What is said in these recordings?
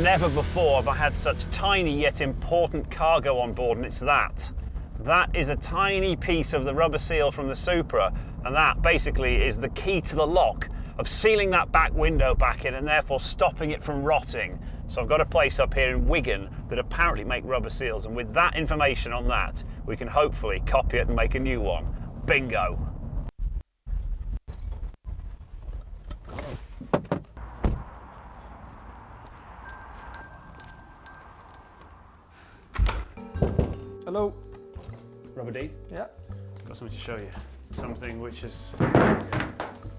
never before have I had such tiny yet important cargo on board, and it's that. That is a tiny piece of the rubber seal from the Supra, and that basically is the key to the lock of sealing that back window back in and therefore stopping it from rotting. So I've got a place up here in Wigan that apparently make rubber seals, and with that information on that, we can hopefully copy it and make a new one. Bingo. Hello. Rubber D? Yeah. Got something to show you. Something which is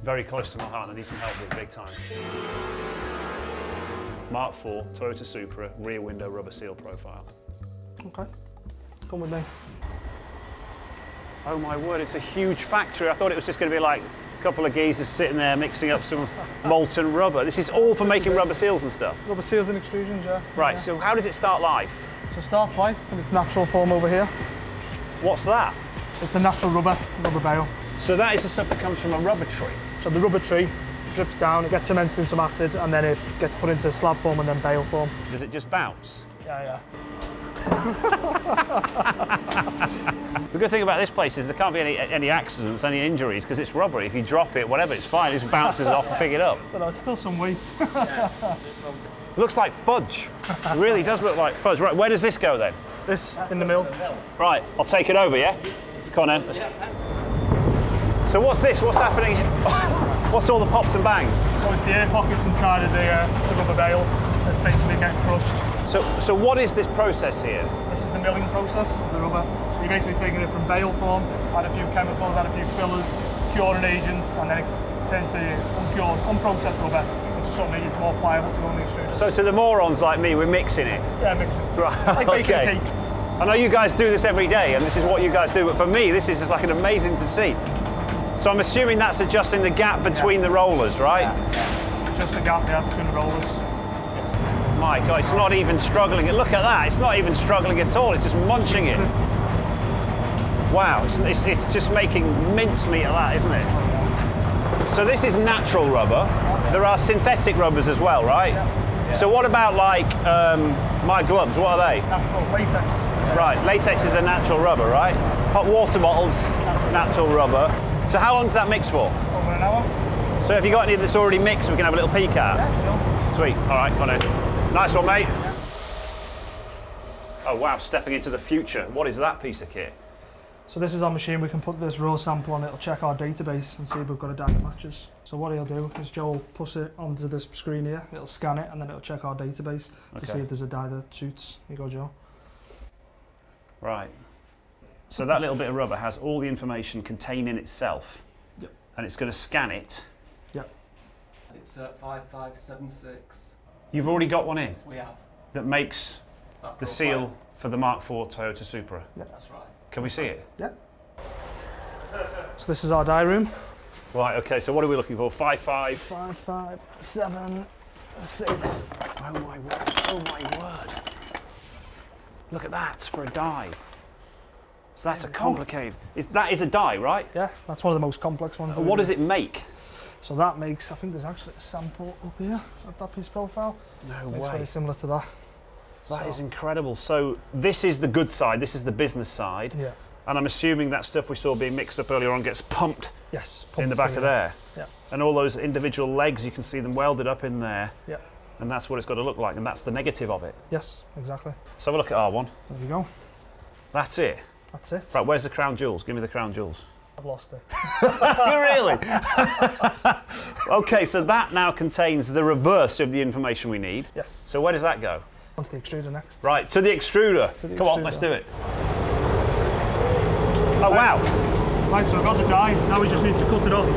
very close to my heart and I need some help with big time. Mark IV Toyota Supra rear window rubber seal profile. Okay. Come with me. Oh my word, it's a huge factory. I thought it was just going to be like a couple of geezers sitting there mixing up some molten rubber. This is all for making rubber seals and stuff? Rubber seals and extrusions, yeah. Right, yeah. so how does it start life? So it starts life in its natural form over here. What's that? It's a natural rubber bale. So that is the stuff that comes from a rubber tree? So the rubber tree drips down, it gets cemented in some acid, and then it gets put into slab form and then bale form. Does it just bounce? Yeah. The good thing about this place is there can't be any accidents, any injuries, because it's rubber. If you drop it, whatever, it's fine. It just bounces off and pick it up. But it's still some weight. It looks like fudge. It really does look like fudge. Right, where does this go then? This in the mill. Right, I'll take it over, yeah? Come on then. So what's this? What's happening? What's all the pops and bangs? So it's the air pockets inside of the rubber bale that's basically getting crushed. So what is this process here? This is the milling process of the rubber. So you're basically taking it from bale form, add a few chemicals, add a few fillers, curing agents, and then it turns the uncured, unprocessed rubber into something that's more pliable to go in the extruder. So to the morons like me, we're mixing it? Yeah, mixing. Right, Like baking okay. cake. I know you guys do this every day, and this is what you guys do, but for me, this is just like an amazing to see. So I'm assuming that's adjusting the gap between the rollers, right? Yeah. Just the gap, between the rollers. My God, it's not even struggling. Look at that, it's not even struggling at all, it's just munching it. Wow, it's just making mincemeat of that, isn't it? So this is natural rubber. There are synthetic rubbers as well, right? Yeah. So what about like my gloves, what are they? Natural latex. Right, latex is a natural rubber, right? Hot water bottles, natural rubber. So how long does that mix for? Over an hour. So have you got any that's already mixed we can have a little peek at? Yeah, sure. Sweet, all right, on it. Nice one, mate. Oh wow, stepping into the future. What is that piece of kit? So this is our machine. We can put this raw sample on it. It'll check our database and see if we've got a dye that matches. So what he'll do is Joe will push it onto this screen here. It'll scan it and then it'll check our database to see if there's a dye that suits. Here you go, Joe. Right. So that little bit of rubber has all the information contained in itself. Yep. And it's going to scan it. Yep. It's 5576. You've already got one in? We have. That makes the seal for the Mark IV Toyota Supra? Yep. That's right. Can we see it? Yep. So this is our dye room. Right, okay, so what are we looking for? 55? 5576. Oh my word, oh my word. Look at that, for a dye. So that's a complicated, that is a dye, right? Yeah, that's one of the most complex ones. What does it make? So that makes, I think there's actually a sample up here of that piece profile. No It's way. very similar to that. That is incredible. So this is the good side, this is the business side. Yeah. And I'm assuming that stuff we saw being mixed up earlier on gets pumped, Yes, in the back of there. Yeah. And all those individual legs, you can see them welded up in there. Yeah. And that's what it's got to look like, and that's the negative of it. Yes, exactly. So have a look at R1. There you go. That's it. That's it. Right, where's the crown jewels? Give me the crown jewels. I've lost it. Really? Okay, so that now contains the reverse of the information we need. Yes. So where does that go? Onto the extruder next. Right, to the extruder. To the Come on, extruder. let's do it. Oh, wow. Right, so I've got the dye. Now we just need to cut it off.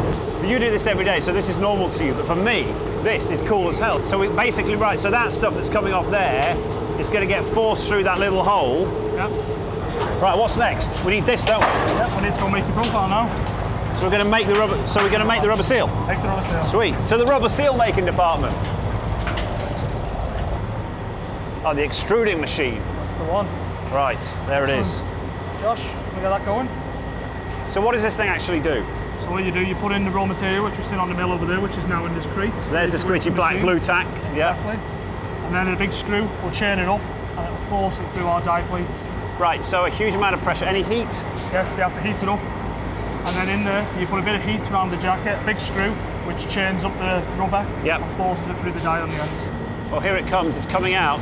You do this every day, so this is normal to you, but for me, this is cool as hell. So we basically, right, so that stuff that's coming off there is going to get forced through that little hole. Yep. Right, what's next? We need this, don't we? Yep, I need to go make the profile now. So we're going to make the rubber. So we're going to make the rubber seal. Make the rubber seal. Sweet. To the rubber seal making department. Oh, the extruding machine. That's the one. Right, there it is. Josh, can we get that going? So what does this thing actually do? So what you do, you put in the raw material, which we've seen on the mill over there, which is now in this crate. There's the squidgy black machine. blue tack. Yeah. Exactly. And then a big screw will churn it up and it'll force it through our die plate. Right, so a huge amount of pressure. Any heat? Yes, they have to heat it up. And then in there, you put a bit of heat around the jacket, a big screw, which churns up the rubber and forces it through the die on the end. Well, here it comes, it's coming out.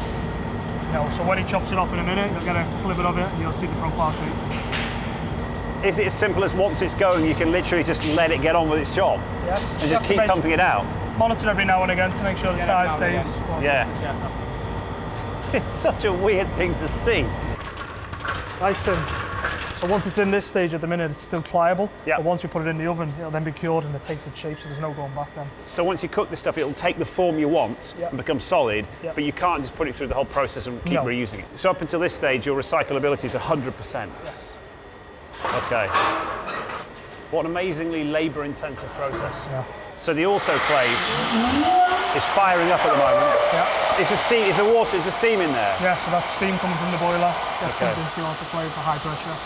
So when he chops it off in a minute, you'll get a sliver of it and you'll see the profile shape. Is it as simple as once it's going, you can literally just let it get on with its job? Yeah. And just keep pumping it out? Monitor every now and again to make sure the size stays. Yeah. It's such a weird thing to see. Right, Tim. So once it's in this stage at the minute, it's still pliable. Yeah. But once we put it in the oven, it'll then be cured and it takes its shape, so there's no going back then. So once you cook this stuff, it'll take the form you want and become solid, but you can't just put it through the whole process and keep reusing it. So up until this stage, your recyclability is 100%. Yes. Okay. What an amazingly labour-intensive process. Yeah. So the autoclave is firing up at the moment. Yeah. Is the steam in there? Yeah, so that's steam coming from the boiler. Gets Okay. pumped into the autoclave for high pressure.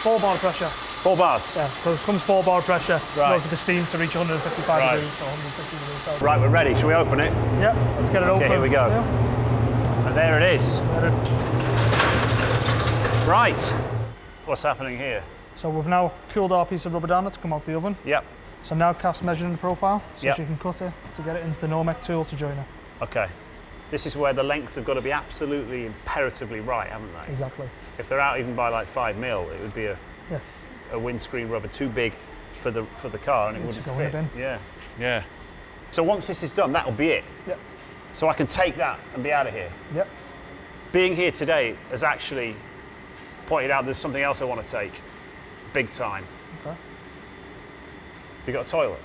4 bar pressure. 4 bars? Yeah, so it comes 4 bar pressure. Right. Goes with the steam to reach 155 Right. degrees or 160 degrees Celsius. Right, we're ready. Shall we open it? Yeah, let's get it open. Okay, here we go. Yeah. And there it is. Right. What's happening here? So we've now cooled our piece of rubber down to come out the oven. Yep. So now Kath's measuring the profile, so Yep. she can cut it to get it into the Normec tool to join it. Okay. This is where the lengths have got to be absolutely imperatively right, haven't they? Exactly. If they're out even by like 5 mil, it would be a Yeah. windscreen rubber too big for the car, and it Needs wouldn't to go in a fit. bin. Yeah. Yeah. So once this is done, that'll be it. Yep. So I can take that and be out of here. Yep. Being here today has actually pointed out there's something else I want to take, big time. Okay. You got a toilet?